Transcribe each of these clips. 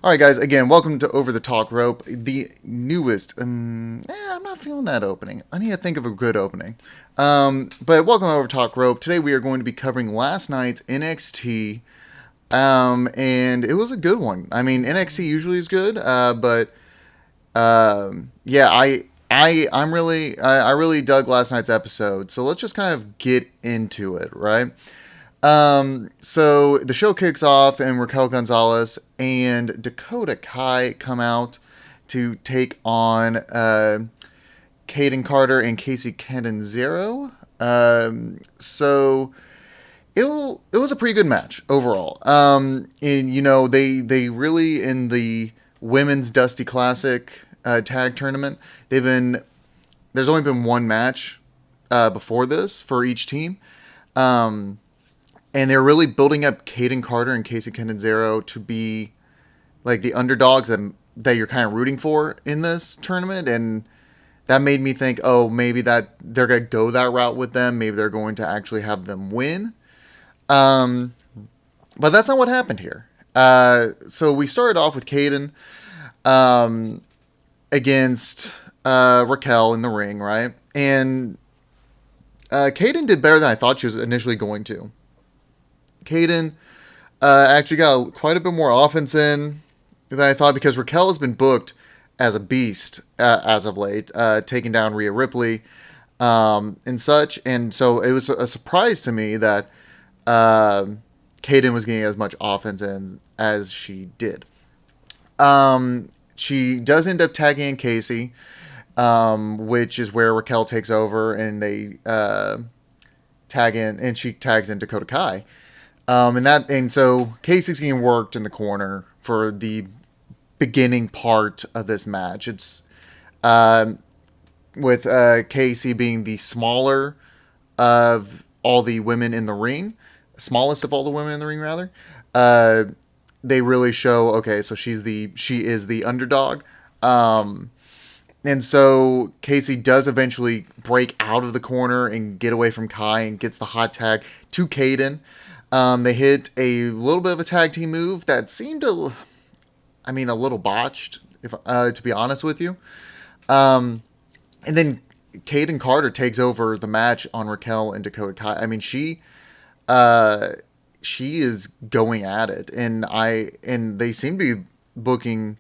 All right, guys. Again, welcome to Over the Talk Rope, the newest. I'm not feeling that opening. I need to think of a good opening. But welcome to Over Talk Rope. Today we are going to be covering last night's NXT, and it was a good one. I mean, NXT usually is good, but yeah, I really dug last night's episode. So let's just kind of get into it, right? So the show kicks off, and Raquel Gonzalez and Dakota Kai come out to take on Caden Carter and Casey Catanzaro. So it was a pretty good match overall. And they really in the women's Dusty Classic tag tournament. There's only been one match before this for each team. And they're really building up Caden Carter and Casey Catanzaro to be like the underdogs that you're kind of rooting for in this tournament. And that made me think, oh, maybe that they're going to go that route with them. Maybe they're going to actually have them win. But that's not what happened here. So we started off with Caden against Raquel in the ring, right? And Caden did better than I thought she was initially going to. Caden actually got quite a bit more offense in than I thought because Raquel has been booked as a beast as of late, taking down Rhea Ripley and such. And so it was a surprise to me that Caden was getting as much offense in as she did. She does end up tagging in Casey, which is where Raquel takes over, and they tag in, and she tags in Dakota Kai. And so Casey's getting worked in the corner for the beginning part of this match. It's with Casey being the smaller of all the women in the ring, smallest of all the women in the ring, rather. They really show, okay, so she is the underdog. And so Casey does eventually break out of the corner and get away from Kai and gets the hot tag to Caden. They hit a little bit of a tag team move that seemed a little botched, to be honest with you. And then Caden Carter takes over the match on Raquel and Dakota Kai. I mean, she is going at it, and they seem to be booking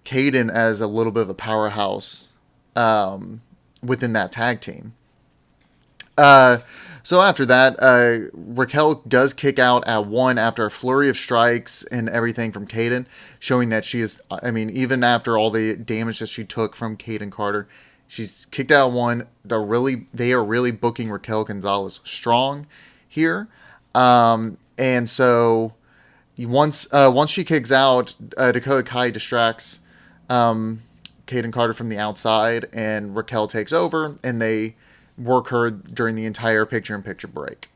Caden as a little bit of a powerhouse within that tag team. So after that, Raquel does kick out at one after a flurry of strikes and everything from Caden, showing that she is, even after all the damage that she took from Caden Carter, she's kicked out one. They are really booking Raquel Gonzalez strong here. And so once she kicks out, Dakota Kai distracts Caden Carter from the outside, and Raquel takes over, and they work her during the entire picture-in-picture break.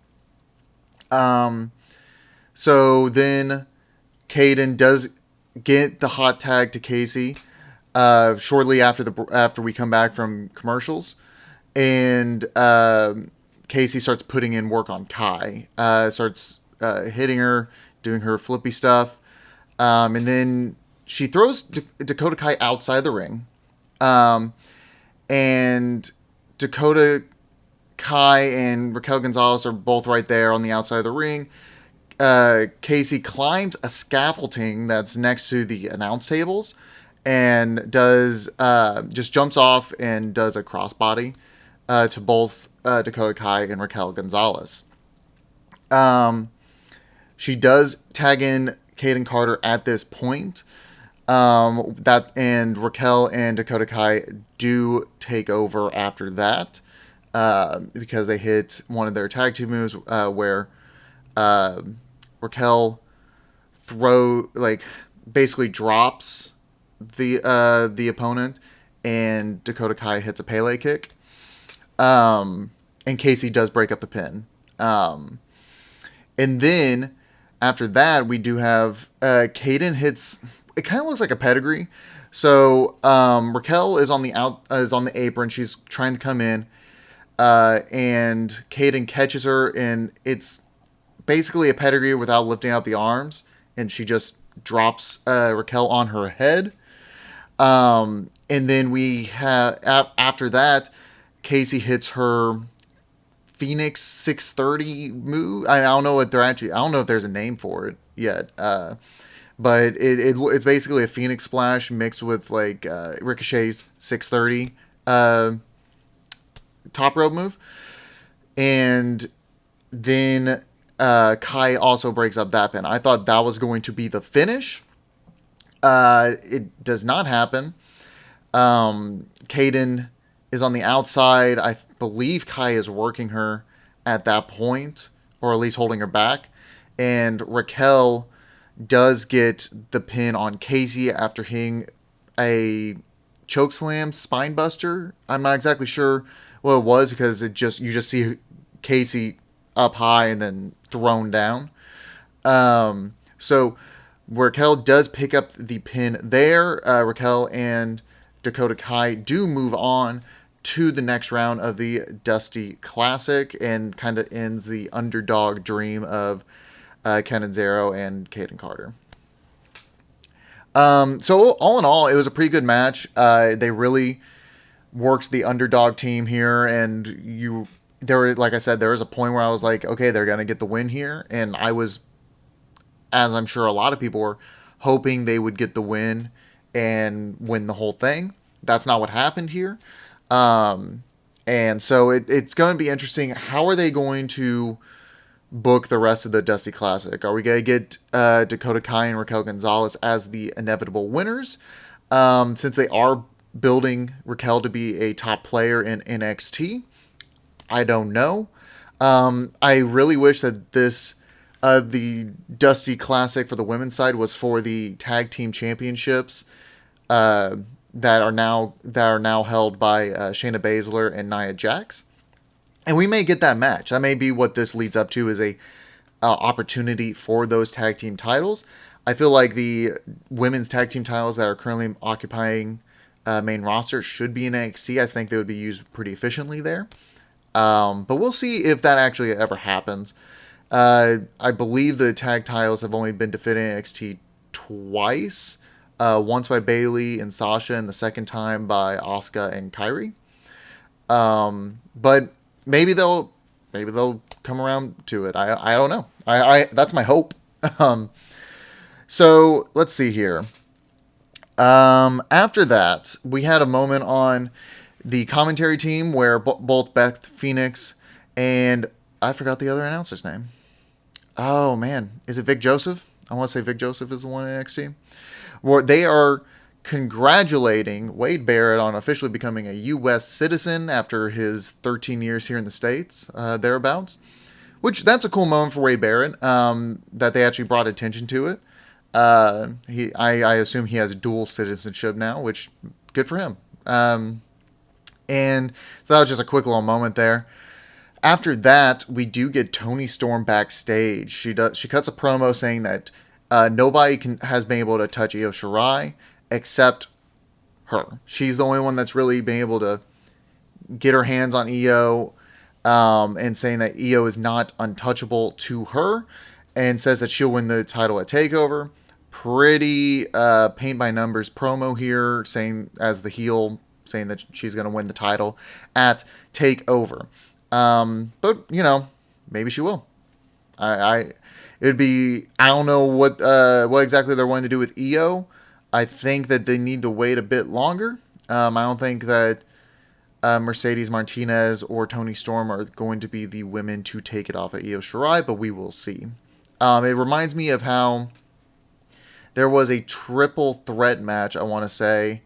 So then Caden does get the hot tag to Casey shortly after we come back from commercials, and Casey starts putting in work on Kai. Starts hitting her, doing her flippy stuff, and then she throws Dakota Kai outside the ring, and Dakota Kai and Raquel Gonzalez are both right there on the outside of the ring. Casey climbs a scaffolding that's next to the announce tables and does just jumps off and does a crossbody to both Dakota Kai and Raquel Gonzalez. She does tag in Caden Carter at this point. And Raquel and Dakota Kai do take over after that because they hit one of their tag team moves where Raquel basically drops the opponent, and Dakota Kai hits a Pele kick. And Casey does break up the pin. And then after that, we do have Caden hits. It kind of looks like a pedigree. So Raquel is on the apron. She's trying to come in, and Caden catches her, and it's basically a pedigree without lifting out the arms, and she just drops Raquel on her head. And then we have after that, Casey hits her Phoenix 630 move. I don't know what they're actually. I don't know if there's a name for it yet. But it's basically a Phoenix splash mixed with like Ricochet's 630 top rope move, and then Kai also breaks up that pin. I thought that was going to be the finish. It does not happen. Kaden is on the outside. I believe Kai is working her at that point, or at least holding her back. And Raquel does get the pin on Casey after hitting a chokeslam spine buster. I'm not exactly sure what it was because you just see Casey up high and then thrown down. So Raquel does pick up the pin there. Raquel and Dakota Kai do move on to the next round of the Dusty Classic and kind of ends the underdog dream of Ken Zero and Kaden Carter. So all in all, it was a pretty good match. They really worked the underdog team here, and like I said, there was a point where I was like, okay, they're gonna get the win here, and I was, as I'm sure a lot of people were, hoping they would get the win and win the whole thing. That's not what happened here. And so it's going to be interesting. How are they going to book the rest of the Dusty Classic? Are we going to get Dakota Kai and Raquel Gonzalez as the inevitable winners? Since they are building Raquel to be a top player in NXT, I don't know. I really wish that the Dusty Classic for the women's side was for the tag team championships that are now held by Shayna Baszler and Nia Jax, and we may get that match. That may be what this leads up to, is a opportunity for those tag team titles. I feel like the women's tag team titles that are currently occupying main roster should be in NXT. I think they would be used pretty efficiently there. But we'll see if that actually ever happens. I believe the tag titles have only been defended in NXT twice. Once by Bayley and Sasha, and the second time by Asuka and Kairi. But maybe they'll come around to it. I don't know. I that's my hope. So let's see here. After that, we had a moment on the commentary team where both Beth Phoenix and I forgot the other announcer's name. Oh man, is it Vic Joseph? I want to say Vic Joseph is the one in NXT. Where they are congratulating Wade Barrett on officially becoming a U.S. citizen after his 13 years here in the States, thereabouts. Which, that's a cool moment for Wade Barrett, that they actually brought attention to it. I assume he has dual citizenship now, which, good for him. And so that was just a quick little moment there. After that, we do get Toni Storm backstage. She cuts a promo saying that nobody has been able to touch Io Shirai except her. She's the only one that's really been able to get her hands on Io, and saying that Io is not untouchable to her, and says that she'll win the title at TakeOver. Pretty paint by numbers promo here, saying as the heel, saying that she's going to win the title at TakeOver. But maybe she will. It'd be, I don't know what exactly they're wanting to do with Io. I think that they need to wait a bit longer. I don't think that Mercedes Martinez or Toni Storm are going to be the women to take it off of Io Shirai, but we will see. It reminds me of how there was a triple threat match, I want to say,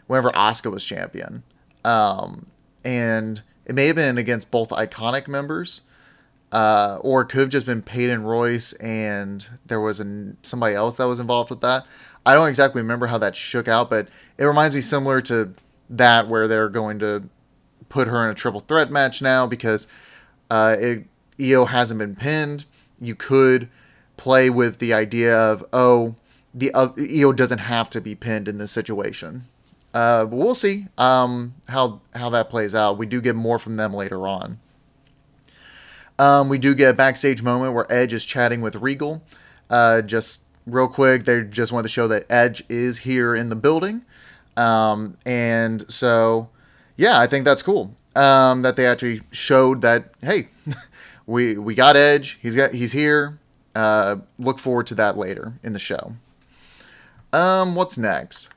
whenever Asuka was champion. And it may have been against both Iconic members. Or it could have just been Peyton Royce and there was somebody else that was involved with that. I don't exactly remember how that shook out, but it reminds me similar to that, where they're going to put her in a triple threat match now because Io hasn't been pinned. You could play with the idea of, Io doesn't have to be pinned in this situation. But we'll see how that plays out. We do get more from them later on. We do get a backstage moment where Edge is chatting with Regal, just real quick, they just wanted to show that Edge is here in the building. And so, yeah, I think that's cool. That they actually showed that, hey, we got Edge. He's here. Look forward to that later in the show. What's next?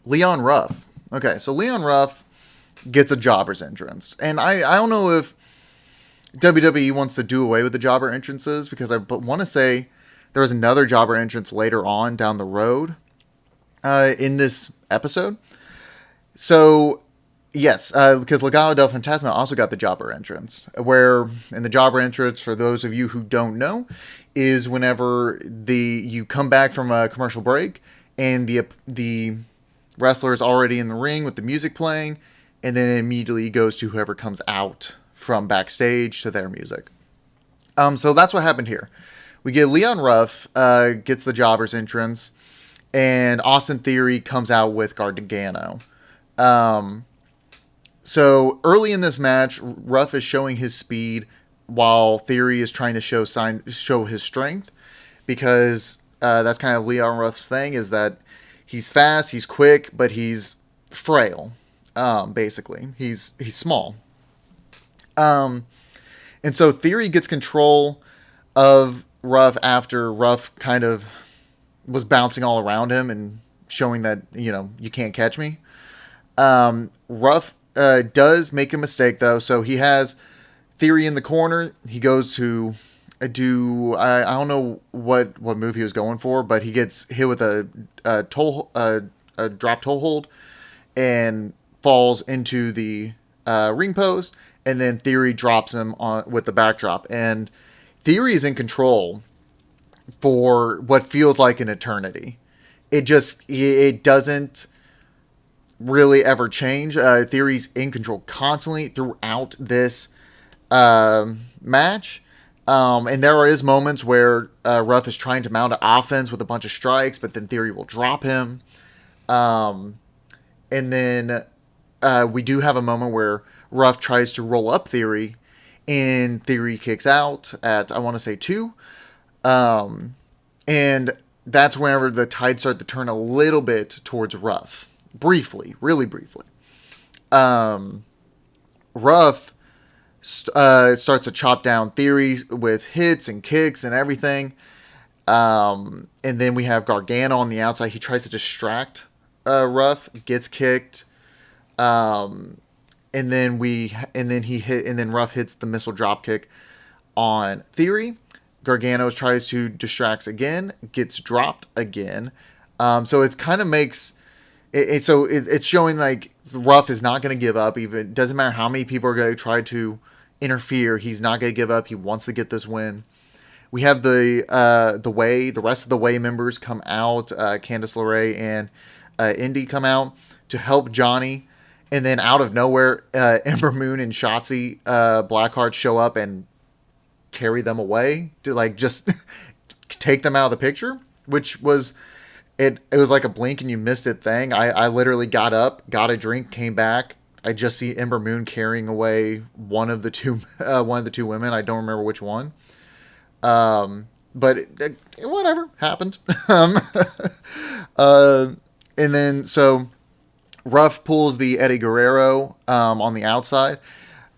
Leon Ruff. Okay, so Leon Ruff gets a jobber's entrance. And I don't know if WWE wants to do away with the jobber entrances, because I want to say there was another jobber entrance later on down the road in this episode. So, yes, because Legado del Fantasma also got the jobber entrance, where in the jobber entrance, for those of you who don't know, is whenever you come back from a commercial break and the wrestler is already in the ring with the music playing, and then it immediately goes to whoever comes out from backstage to their music. So that's what happened here. We get Leon Ruff gets the jobber's entrance, and Austin Theory comes out with Gargano. So early in this match, Ruff is showing his speed while Theory is trying to show his strength, because that's kind of Leon Ruff's thing, is that he's fast, he's quick, but he's frail. Basically, he's small. And so Theory gets control of Ruff after Ruff kind of was bouncing all around him and showing that, you can't catch me. Ruff does make a mistake, though. So he has Theory in the corner. He goes to I don't know what move he was going for, but he gets hit with a drop toe hold and falls into the ring post, and then Theory drops him on with the backdrop, and Theory is in control for what feels like an eternity. It doesn't really ever change. Theory's in control constantly throughout this match. And there is moments where Ruff is trying to mount an offense with a bunch of strikes, but then Theory will drop him. And then we do have a moment where Ruff tries to roll up Theory, and Theory kicks out at, I want to say, 2. And that's whenever the tide started to turn a little bit towards Ruff. Briefly, really briefly. Ruff starts to chop down Theory with hits and kicks and everything. And then we have Gargano on the outside. He tries to distract Ruff, gets kicked. And then Ruff hits the missile dropkick on Theory. Gargano tries to distract again, gets dropped again. So it kind of makes it's showing like Ruff is not going to give up. Even doesn't matter how many people are going to try to interfere, he's not going to give up. He wants to get this win. We have the rest of the Way members come out. Candice LeRae and Indy come out to help Johnny, and then out of nowhere, Ember Moon and Shotzi Blackheart show up and carry them away to just take them out of the picture, which was it was like a blink and you missed it thing. I literally got up, got a drink, came back. I just see Ember Moon carrying away one of the two women. I don't remember which one. But whatever happened. And then so Ruff pulls the Eddie Guerrero on the outside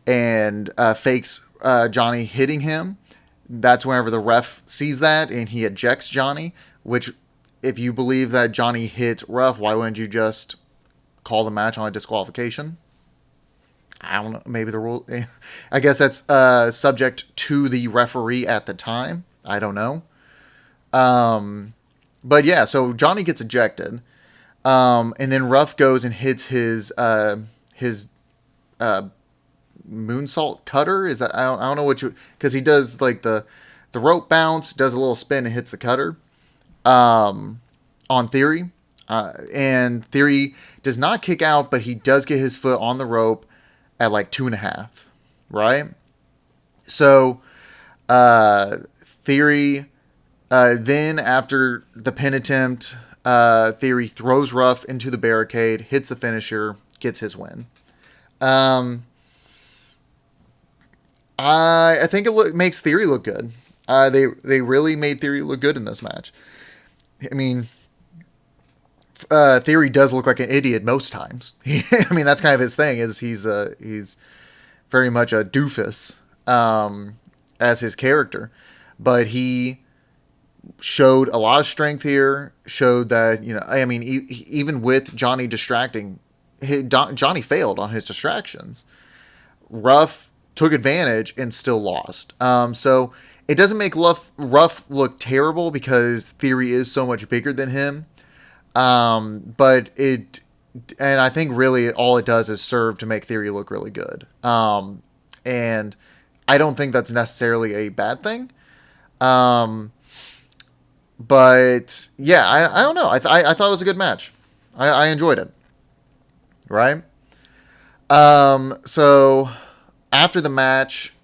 and fakes Johnny hitting him. That's whenever the ref sees that and he ejects Johnny, which if you believe that Johnny hit Ruff, why wouldn't you just call the match on a disqualification? I don't know. Maybe the rule. I guess that's subject to the referee at the time. I don't know. But yeah, so Johnny gets ejected. And then Ruff goes and hits his moonsault cutter. Is that I don't know what because he does like the rope bounce, does a little spin and hits the cutter on Theory. And Theory does not kick out, but he does get his foot on the rope at like 2.5, right? So Theory then after the pin attempt, Theory throws Ruff into the barricade, hits the finisher, gets his win. I think it makes Theory look good. They really made Theory look good in this match. I mean, Theory does look like an idiot most times. I mean, that's kind of his thing. Is he's very much a doofus as his character, but he showed a lot of strength here. Showed that, I mean, even with Johnny distracting, Johnny failed on his distractions. Ruff took advantage and still lost. So it doesn't make Ruff look terrible because Theory is so much bigger than him. But and I think really all it does is serve to make Theory look really good. And I don't think that's necessarily a bad thing. But yeah, I don't know. I thought it was a good match. I enjoyed it. Right? So after the match,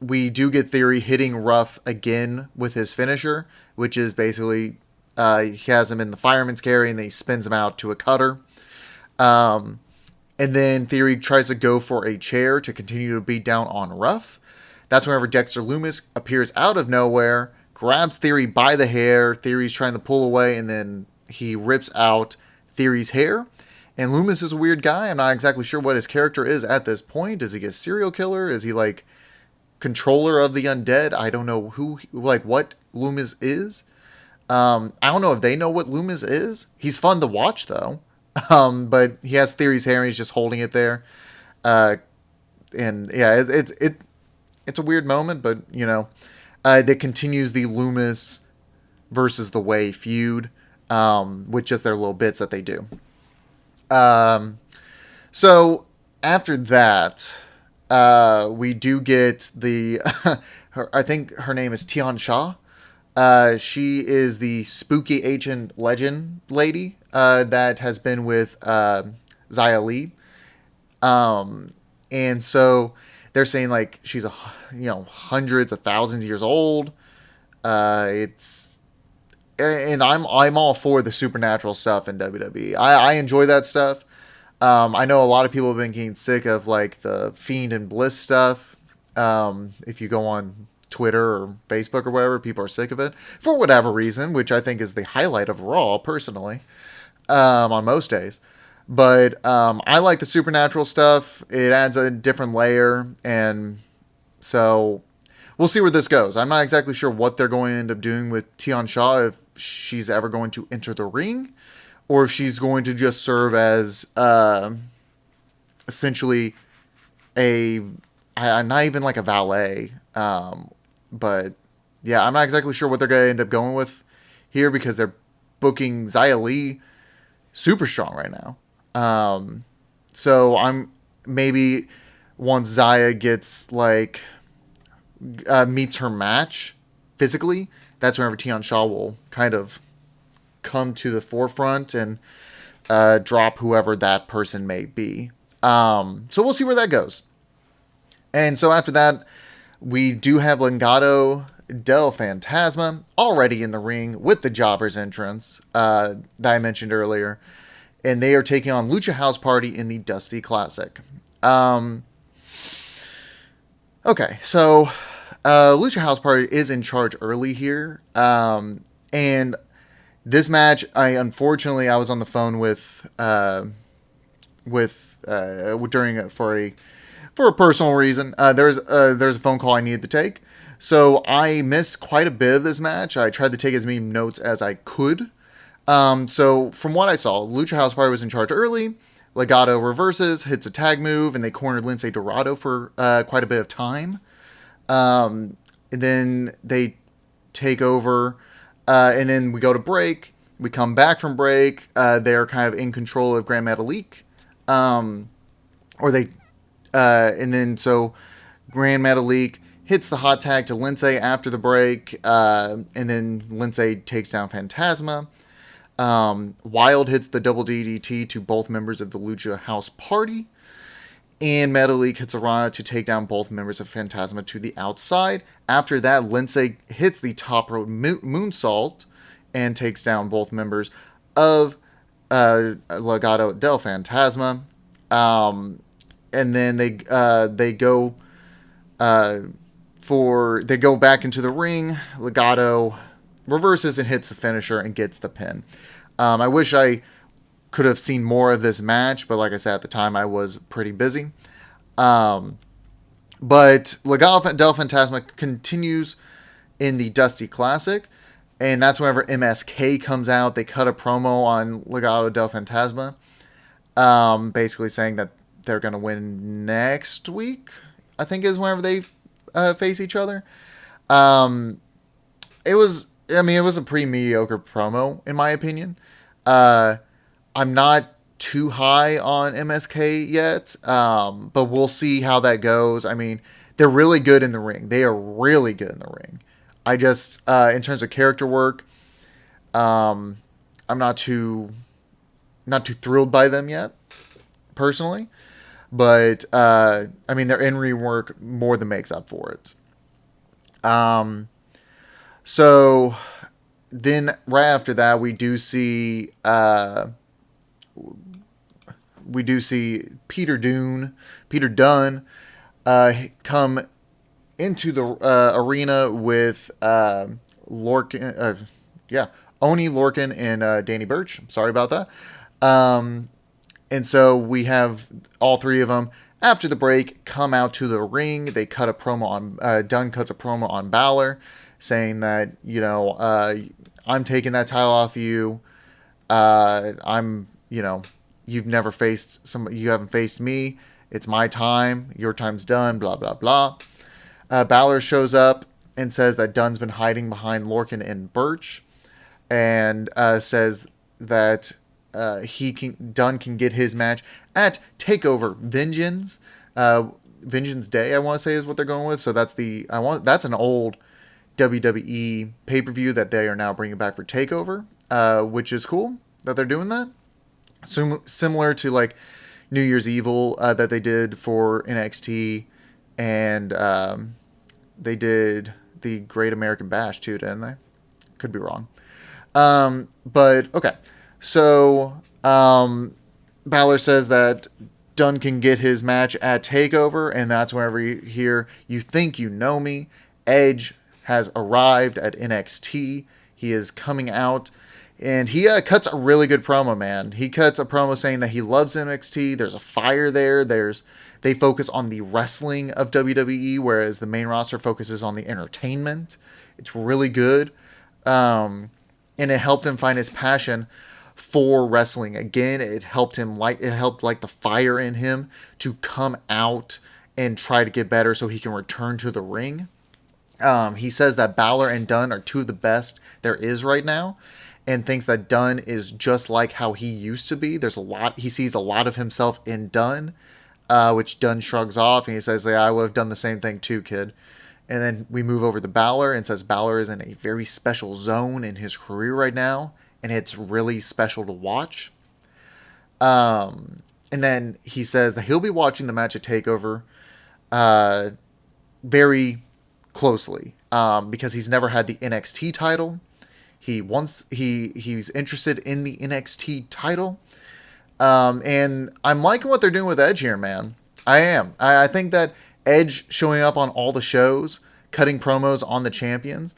we do get Theory hitting Ruff again with his finisher, which is basically he has him in the fireman's carry and then he spins him out to a cutter. And then Theory tries to go for a chair to continue to beat down on Ruff. That's whenever Dexter Lumis appears out of nowhere, grabs Theory by the hair. Theory's trying to pull away, and then he rips out Theory's hair. And Lumis is a weird guy. I'm not exactly sure what his character is at this point. Is he a serial killer? Is he like controller of the undead? I don't know what Lumis is. I don't know if they know what Lumis is. He's fun to watch though. But he has Theory's hair and he's just holding it there. And yeah, it's a weird moment, but that continues the Lumis versus the Way feud, with just their little bits that they do. So after that, we do get the, I think her name is Tian Sha. She is the spooky ancient legend lady, that has been with, Xia Li. And so they're saying like she's hundreds of thousands of years old. And I'm all for the supernatural stuff in WWE. I enjoy that stuff. I know a lot of people have been getting sick of like the Fiend and Bliss stuff. If you go on Twitter or Facebook or whatever, people are sick of it for whatever reason, which I think is the highlight of Raw personally, on most days. But I like the supernatural stuff. It adds a different layer, and so we'll see where this goes. I'm not exactly sure what they're going to end up doing with Tian Sha, if she's ever going to enter the ring, or if she's going to just serve as essentially not even like a valet. But yeah, I'm not exactly sure what they're going to end up going with here because they're booking Xia Li super strong right now. So I'm maybe once Xia gets like meets her match physically, that's whenever Tian Sha will kind of come to the forefront and drop whoever that person may be. So we'll see where that goes. And so after that, we do have Legado del Fantasma already in the ring with the Jobbers entrance that I mentioned earlier. And they are taking on Lucha House Party in the Dusty Classic. Okay, so Lucha House Party is in charge early here. And this match, I was on the phone with during for a personal reason. There's a phone call I needed to take. So I missed quite a bit of this match. I tried to take as many notes as I could. So from what I saw, Lucha House Party was in charge early. Legado reverses, hits a tag move, and they cornered Lince Dorado for quite a bit of time. And then they take over, and then we go to break. We come back from break. They're kind of in control of Grand Metalik. And then so Grand Metalik hits the hot tag to Lince after the break, and then Lince takes down Phantasma. Wild hits the double DDT to both members of the Lucha House Party. And Metalik hits a Rana to take down both members of Phantasma to the outside. After that, Lince hits the top rope moonsault and takes down both members of Legado del Fantasma. And then they go they go back into the ring. Legado reverses and hits the finisher and gets the pin. I wish I could have seen more of this match, but like I said, at the time I was pretty busy. But Legado del Fantasma continues in the Dusty Classic, and that's whenever MSK comes out. They cut a promo on Legado del Fantasma, basically saying that they're going to win next week, I think is whenever they face each other. It was a pretty mediocre promo, in my opinion. I'm not too high on MSK yet, but we'll see how that goes. I mean, they're really good in the ring. They are really good in the ring. I just, in terms of character work, I'm not too thrilled by them yet, personally. But I mean, their in-ring work more than makes up for it. So then right after that, we do see Peter Dunne come into the arena with Lorcan, Oni Lorcan and Danny Burch. Sorry about that. And so we have all three of them after the break come out to the ring. They cut a promo on Dunne cuts a promo on Balor, saying that I'm taking that title off you. You haven't faced me. It's my time. Your time's done. Blah blah blah. Balor shows up and says that Dunne's been hiding behind Lorcan and Burch, and says that Dunne can get his match at Takeover Vengeance. Vengeance Day, I want to say, is what they're going with. So that's an old WWE pay-per-view that they are now bringing back for Takeover, which is cool that they're doing that. Similar to like New Year's Evil that they did for NXT, and they did the Great American Bash too, didn't they? Could be wrong. But okay. So Balor says that Dunne can get his match at Takeover, and that's whenever you hear "You Think You Know Me." Edge has arrived at NXT. He is coming out, and he cuts a really good promo, man. He cuts a promo saying that he loves NXT. There's a fire there. They focus on the wrestling of WWE, whereas the main roster focuses on the entertainment. It's really good, and it helped him find his passion for wrestling again. It helped light the fire in him to come out and try to get better so he can return to the ring. He says that Balor and Dunne are two of the best there is right now, and thinks that Dunne is just like how he used to be. He sees a lot of himself in Dunne, which Dunne shrugs off, and he says, I would have done the same thing too, kid. And then we move over to Balor and says Balor is in a very special zone in his career right now, and it's really special to watch. And then he says that he'll be watching the match at TakeOver very closely, because he's never had the NXT title. He's interested in the NXT title. And I'm liking what they're doing with Edge here, man. I am. I think that Edge showing up on all the shows, cutting promos on the champions,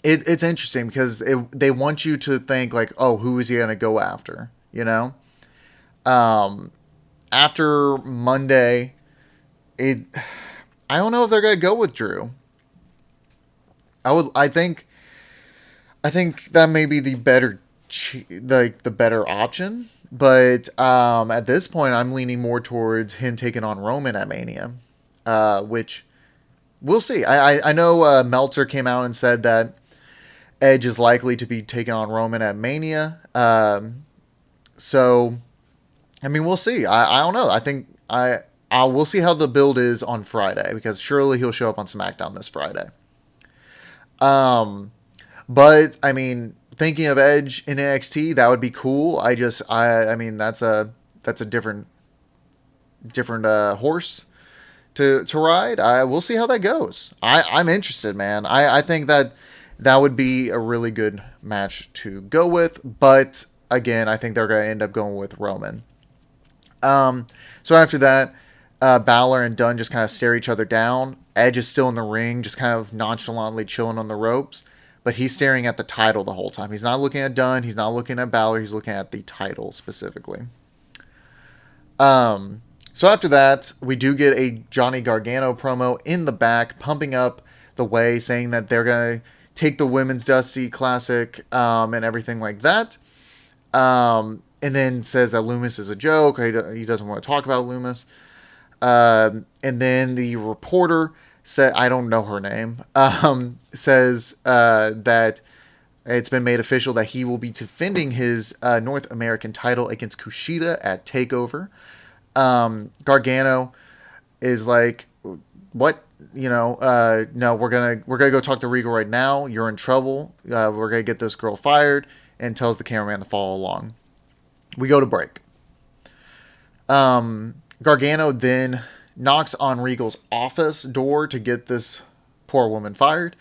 it's interesting because they want you to think like, oh, who is he going to go after? After Monday, I don't know if they're going to go with Drew. I think that may be the better option, but at this point I'm leaning more towards him taking on Roman at Mania, which we'll see. I know Meltzer came out and said that Edge is likely to be taking on Roman at Mania, so I mean, we'll see. I don't know. I think we'll see how the build is on Friday, because surely he'll show up on SmackDown this Friday. But I mean, thinking of Edge in NXT, that would be cool. I mean, that's a different horse to ride. We'll see how that goes. I'm interested, man. I think that would be a really good match to go with. But again, I think they're going to end up going with Roman. So after that, Balor and Dunn just kind of stare each other down. Edge is still in the ring, just kind of nonchalantly chilling on the ropes. But he's staring at the title the whole time. He's not looking at Dunn. He's not looking at Balor. He's looking at the title specifically. So after that, we do get a Johnny Gargano promo in the back, pumping up the way, saying that they're going to take the Women's Dusty Classic and everything like that. And then says that Loomis is a joke. He doesn't want to talk about Loomis. And then the reporter said, I don't know her name, says that it's been made official that he will be defending his North American title against Kushida at TakeOver. Gargano is like, what? No, we're gonna go talk to Regal right now. You're in trouble. We're gonna get this girl fired, and tells the cameraman to follow along. We go to break. Gargano then knocks on Regal's office door to get this poor woman fired.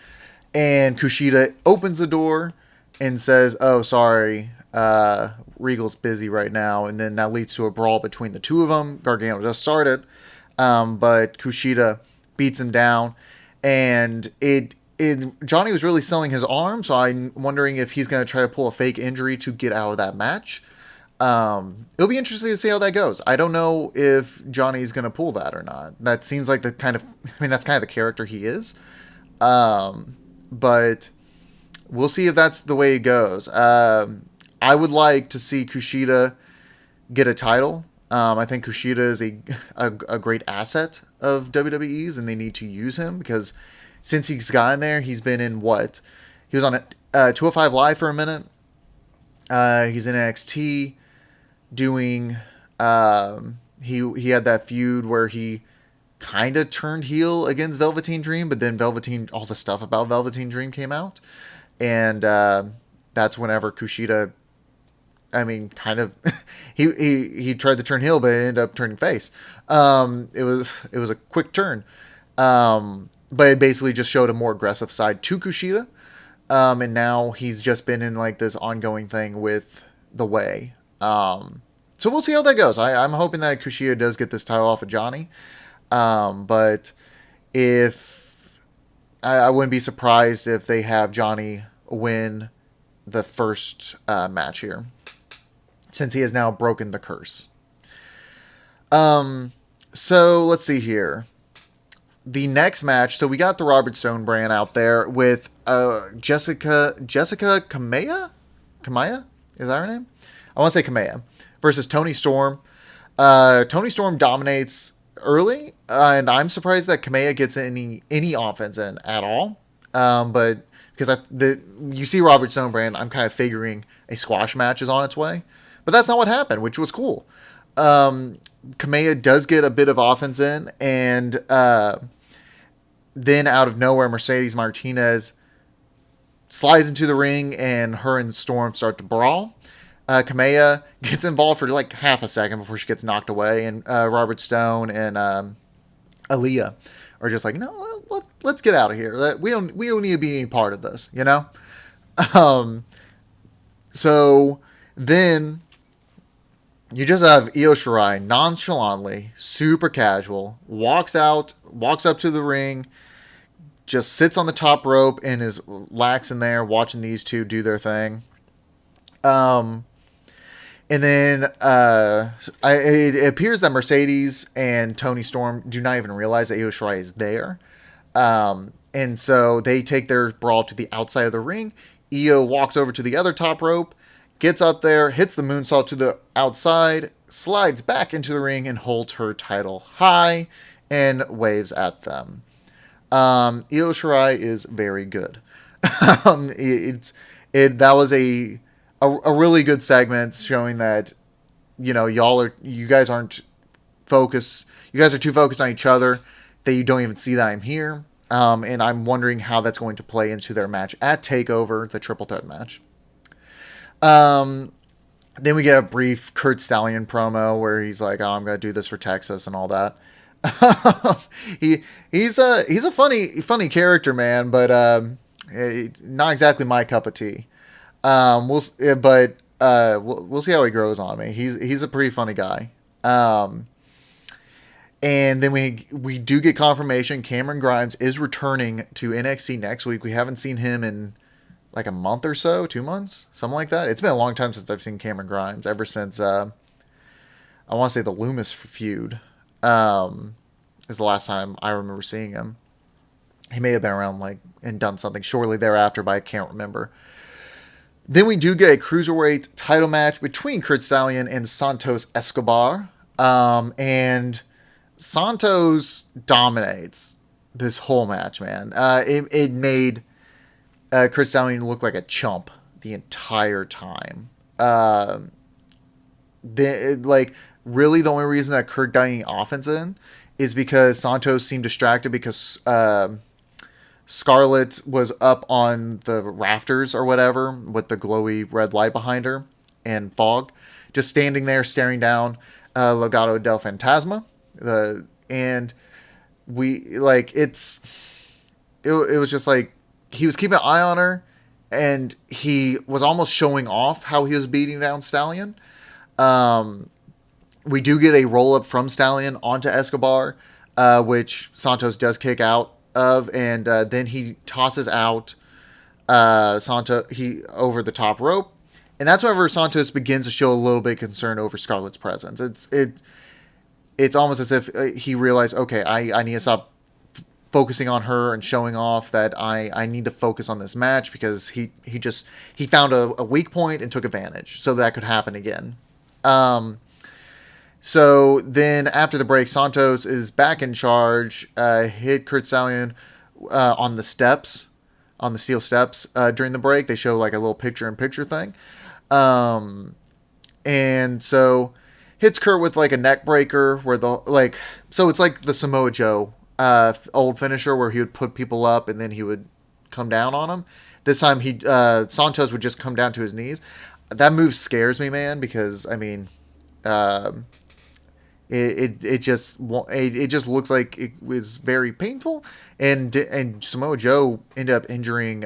And Kushida opens the door and says, oh, sorry, Regal's busy right now. And then that leads to a brawl between the two of them. Gargano just started, but Kushida beats him down. And Johnny was really selling his arm, so I'm wondering if he's going to try to pull a fake injury to get out of that match. It'll be interesting to see how that goes. I don't know if Johnny's going to pull that or not. That seems like that's kind of the character he is. But we'll see if that's the way it goes. I would like to see Kushida get a title. I think Kushida is a great asset of WWE's, and they need to use him because since he's gotten there, he's been in what? He was on 205 Live for a minute. He's in NXT doing... he had that feud where he kind of turned heel against Velveteen Dream, but then all the stuff about Velveteen Dream came out. And that's whenever Kushida... kind of, he tried to turn heel, but it ended up turning face. It was a quick turn. But it basically just showed a more aggressive side to Kushida. And now he's just been in like this ongoing thing with The Way. So we'll see how that goes. I'm hoping that Kushida does get this title off of Johnny. But if I wouldn't be surprised if they have Johnny win the first match here, since he has now broken the curse. So let's see here. The next match, so we got the Robert Stone brand out there with Jessica Kamea? Kamaya? Is that her name? I want to say Kamea. Versus Toni Storm. Toni Storm dominates early, and I'm surprised that Kamea gets any offense in at all. But because you see Robert Stone brand, I'm kind of figuring a squash match is on its way. But that's not what happened, which was cool. Kamea does get a bit of offense in, and then out of nowhere, Mercedes Martinez slides into the ring, and her and Storm start to brawl. Kamea gets involved for like half a second before she gets knocked away, and Robert Stone and Aaliyah are just like, no, let's get out of here. We don't need to be any part of this, you know. So then you just have Io Shirai nonchalantly, super casual, walks up to the ring, just sits on the top rope and is lax in there watching these two do their thing. And then it appears that Mercedes and Toni Storm do not even realize that Io Shirai is there. And so they take their brawl to the outside of the ring. Io walks over to the other top rope, gets up there, hits the moonsault to the outside, slides back into the ring, and holds her title high and waves at them. Io Shirai is very good. That was a really good segment showing that, you guys aren't focused. You guys are too focused on each other that you don't even see that I'm here. And I'm wondering how that's going to play into their match at TakeOver, the triple threat match. Then we get a brief Kurt Stallion promo where he's like, "Oh, I'm gonna do this for Texas" and all that. He's a funny character, man, but not exactly my cup of tea. We'll see how he grows on me. He's a pretty funny guy. And then we do get confirmation Cameron Grimes is returning to NXT next week. We haven't seen him in like a month or so, 2 months, something like that. It's been a long time since I've seen Cameron Grimes, ever since I want to say the Loomis feud is the last time I remember seeing him. He may have been around like and done something shortly thereafter, but I can't remember. Then we do get a cruiserweight title match between Kurt Stallion and Santos Escobar. And Santos dominates this whole match, man. It made Kurt Stallion look like a chump the entire time. Really the only reason that Kurt got any offense in is because Santos seemed distracted because Scarlett was up on the rafters or whatever with the glowy red light behind her and fog, just standing there staring down Legado del Fantasma. And we like it was just like he was keeping an eye on her, and he was almost showing off how he was beating down Stallion. We do get a roll up from Stallion onto Escobar, which Santos does kick out of, and then he tosses out Santos over the top rope, and that's whenever Santos begins to show a little bit of concern over Scarlett's presence. It's almost as if he realized, okay, I need to stop focusing on her and showing off, that I need to focus on this match, because he found a weak point and took advantage so that could happen again. So then after the break, Santos is back in charge, hit Kurt Stallion on the steps, on the steel steps during the break. They show like a little picture-in-picture thing. And so hits Kurt with like a neck breaker where so it's like the Samoa Joe old finisher where he would put people up and then he would come down on them. This time Santos would just come down to his knees. That move scares me, man, because I mean, it just looks like it was very painful, and Samoa Joe ended up injuring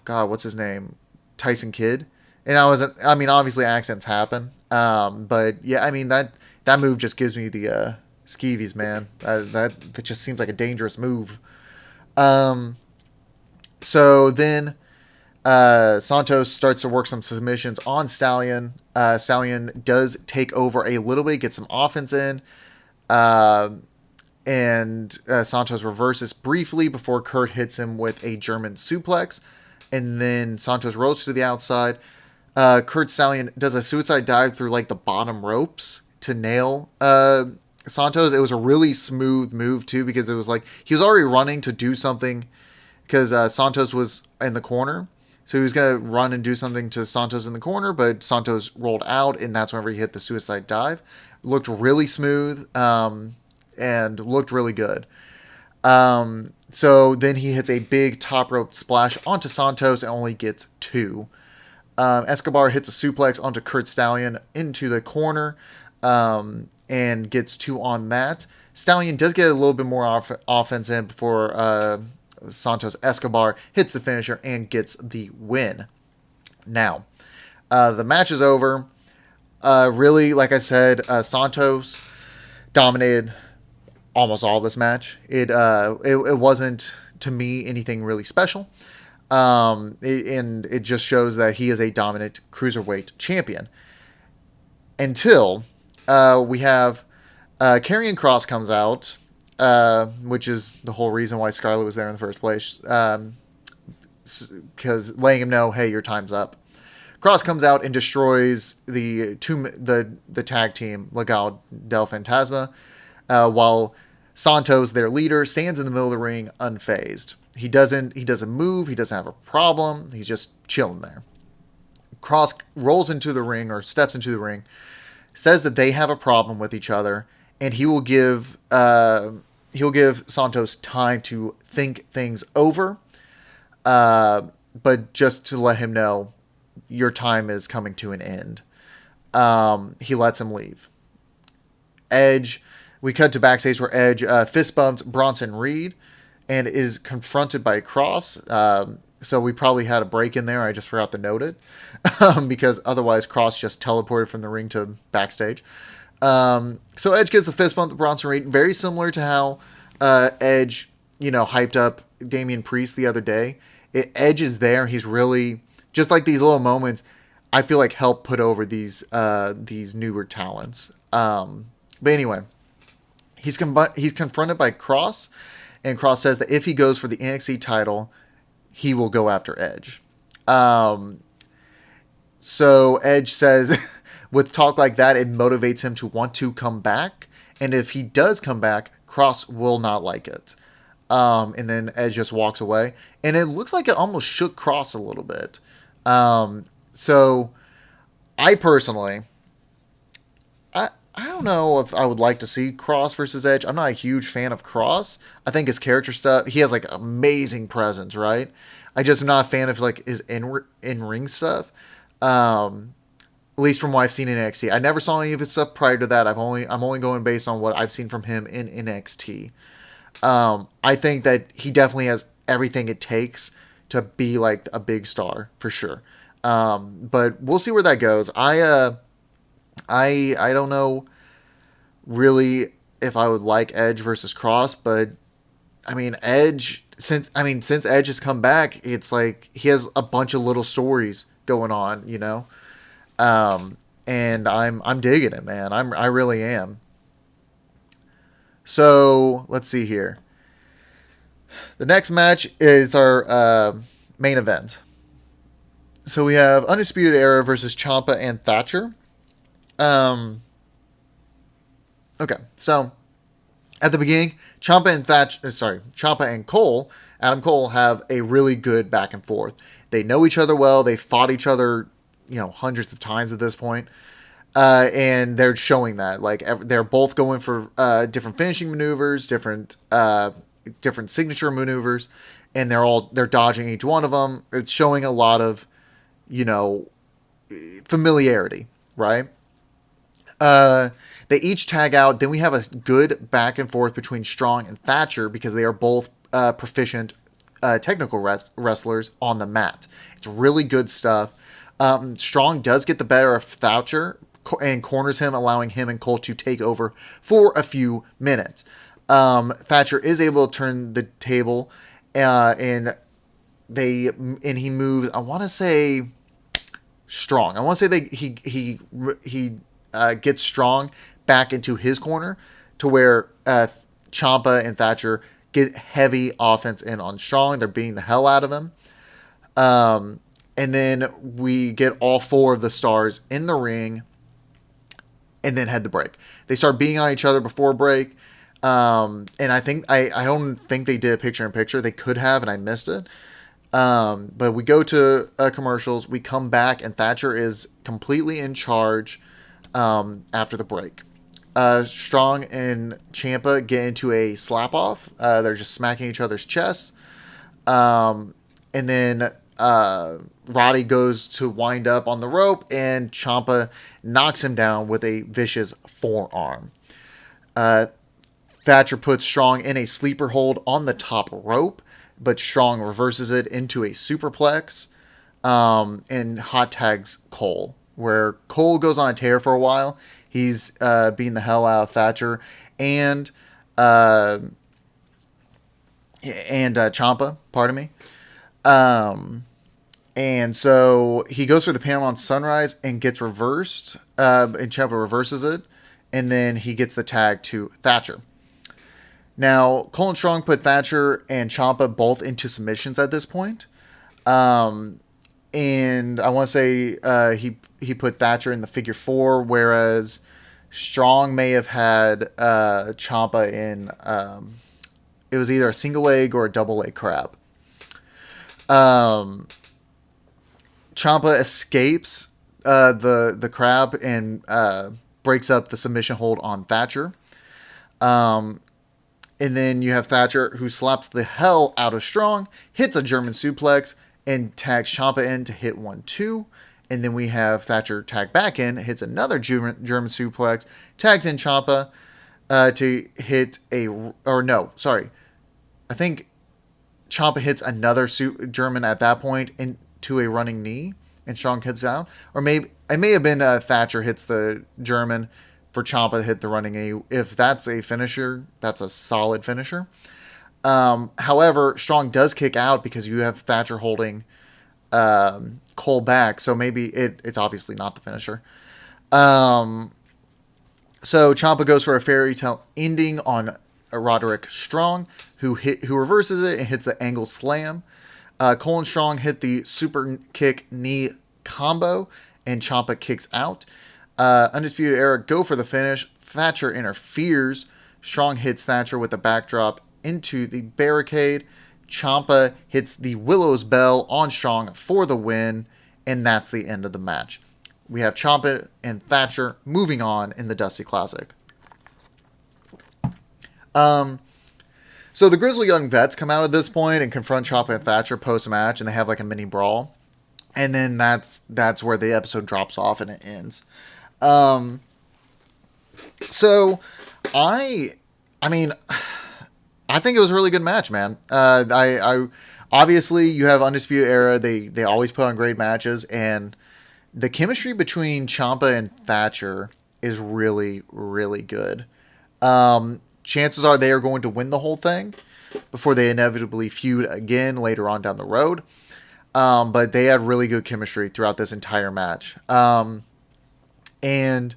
what's his name, Tyson Kidd, and obviously accidents happen, but yeah, I mean that move just gives me the skeevies, man. That just seems like a dangerous move. So then Santos starts to work some submissions on Stallion. Stallion does take over a little bit, get some offense in, and Santos reverses briefly before Kurt hits him with a German suplex, and then Santos rolls to the outside. Kurt Stallion does a suicide dive through like the bottom ropes to nail Santos. It was a really smooth move too, because it was like he was already running to do something, because Santos was in the corner. So he was going to run and do something to Santos in the corner, but Santos rolled out, and that's whenever he hit the suicide dive. Looked really smooth, and looked really good. So then he hits a big top rope splash onto Santos and only gets 2. Escobar hits a suplex onto Kurt Stallion into the corner, and gets 2 on that. Stallion does get a little bit more offense in before Santos Escobar hits the finisher and gets the win. Now, the match is over. Really, like I said, Santos dominated almost all this match. It wasn't, to me, anything really special. And it just shows that he is a dominant cruiserweight champion. Until we have Karrion Kross comes out, which is the whole reason why Scarlett was there in the first place, because letting him know, hey, your time's up. Kross comes out and destroys the tag team Legado del Fantasma, while Santos, their leader, stands in the middle of the ring unfazed. He doesn't move. He doesn't have a problem. He's just chilling there. Kross rolls into the ring, or steps into the ring, says that they have a problem with each other, and he'll give Santos time to think things over, but just to let him know your time is coming to an end. He lets him leave. Edge, we cut to backstage where Edge fist bumps Bronson Reed and is confronted by Kross. So we probably had a break in there. I just forgot to note it, because otherwise Kross just teleported from the ring to backstage. So Edge gets a fist bump to Bronson Reed, very similar to how Edge, hyped up Damian Priest the other day. Edge is there. He's really just like these little moments. I feel like help put over these newer talents. But anyway, he's confronted by Cross, and Cross says that if he goes for the NXT title, he will go after Edge. So Edge says, with talk like that, it motivates him to want to come back. And if he does come back, Cross will not like it. And then Edge just walks away. And it looks like it almost shook Cross a little bit. So I personally, I don't know if I would like to see Cross versus Edge. I'm not a huge fan of Cross. I think his character stuff, he has like amazing presence, right? I just am not a fan of like his in-ring stuff. At least from what I've seen in NXT. I never saw any of his stuff prior to that. I'm only going based on what I've seen from him in NXT. I think that he definitely has everything it takes to be like a big star for sure. But we'll see where that goes. I don't know really if I would like Edge versus Cross, but I mean since Edge has come back, it's like he has a bunch of little stories going on, and I'm digging it, man. I really am. So let's see here. The next match is our main event. So we have Undisputed Era versus Ciampa and Thatcher. Okay, so at the beginning, Ciampa and Cole, Adam Cole, have a really good back and forth. They know each other well. They fought each other, hundreds of times at this point. And they're showing that. Like, they're both going for different finishing maneuvers, different signature maneuvers, and they're dodging each one of them. It's showing a lot of, familiarity, right? They each tag out. Then we have a good back and forth between Strong and Thatcher because they are both proficient technical wrestlers on the mat. It's really good stuff. Strong does get the better of Thatcher and corners him, allowing him and Cole to take over for a few minutes. Thatcher is able to turn the table, and he moves. I want to say Strong. I want to say he gets Strong back into his corner to where Ciampa and Thatcher get heavy offense in on Strong. They're beating the hell out of him. And then we get all four of the stars in the ring and then head to break. They start beating on each other before break. And I don't think they did a picture-in-picture. They could have, and I missed it. But we go to commercials. We come back, and Thatcher is completely in charge after the break. Strong and Ciampa get into a slap-off. They're just smacking each other's chests. And then Roddy goes to wind up on the rope, and Ciampa knocks him down with a vicious forearm. Thatcher puts Strong in a sleeper hold on the top rope, but Strong reverses it into a superplex and hot tags Cole, where Cole goes on a tear for a while. He's beating the hell out of Thatcher and Ciampa, pardon me. And so he goes for the Panama Sunrise and gets reversed, and Ciampa reverses it, and then he gets the tag to Thatcher. Now, Cole and Strong put Thatcher and Ciampa both into submissions at this point. And I want to say he put Thatcher in the figure four, whereas Strong may have had Ciampa in, it was either a single leg or a double leg crab. Ciampa escapes the crab and breaks up the submission hold on Thatcher. And then you have Thatcher, who slaps the hell out of Strong, hits a German suplex, and tags Ciampa in to hit 1-2. And then we have Thatcher tag back in, hits another German suplex, tags in Ciampa to hit I think Ciampa hits another German at that point into a running knee, and Strong hits out. Or maybe it may have been Thatcher hits the German, for Ciampa to hit the running A. If that's a finisher, that's a solid finisher. However, Strong does kick out because you have Thatcher holding Cole back, so maybe it's obviously not the finisher. So Ciampa goes for a fairy tale ending on Roderick Strong, who reverses it and hits the angle slam. Cole and Strong hit the super kick knee combo, and Ciampa kicks out. Undisputed Era go for the finish. Thatcher interferes. Strong hits Thatcher with a backdrop into the barricade. Ciampa hits the Willow's Bell on Strong for the win, and that's the end of the match. We have Ciampa and Thatcher moving on in the Dusty Classic. So the Grizzly Young Vets come out at this point and confront Ciampa and Thatcher post-match, and they have like a mini brawl. And then that's where the episode drops off and it ends. So I mean, I think it was a really good match, man. I obviously you have Undisputed Era. They always put on great matches, and the chemistry between Ciampa and Thatcher is really, really good. Chances are they are going to win the whole thing before they inevitably feud again later on down the road. But they had really good chemistry throughout this entire match. And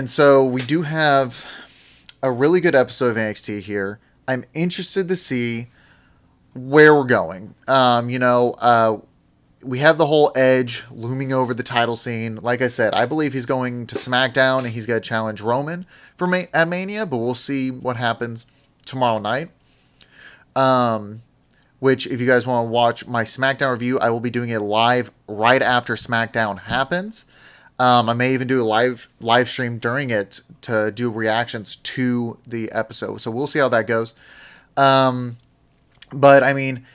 so we do have a really good episode of NXT here. I'm interested to see where we're going. We have the whole Edge looming over the title scene. Like I said, I believe he's going to SmackDown and he's going to challenge Roman at Mania, but we'll see what happens tomorrow night. Which, if you guys want to watch my SmackDown review, I will be doing it live right after SmackDown happens. I may even do a live stream during it to do reactions to the episode. So we'll see how that goes. But I mean,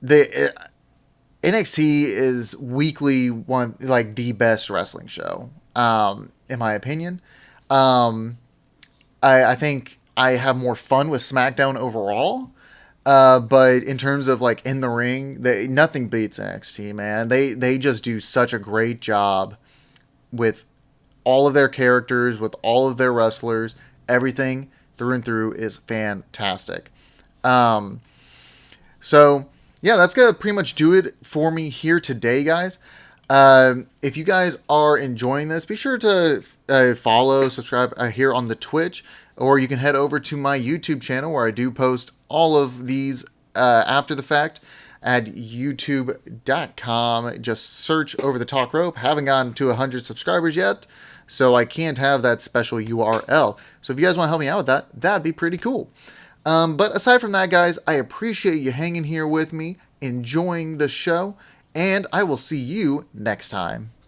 NXT is weekly the best wrestling show, in my opinion. I think I have more fun with SmackDown overall. But in terms of in the ring, nothing beats NXT, man. They just do such a great job with all of their characters, with all of their wrestlers. Everything through and through is fantastic. So yeah, that's gonna pretty much do it for me here today, guys. If you guys are enjoying this, be sure to follow, subscribe here on the Twitch, or you can head over to my YouTube channel where I do post all of these after the fact at youtube.com. Just search Over the Talk Rope. Haven't gotten to 100 subscribers yet, so I can't have that special URL. So if you guys want to help me out with that, that'd be pretty cool. But aside from that, guys, I appreciate you hanging here with me, enjoying the show, and I will see you next time.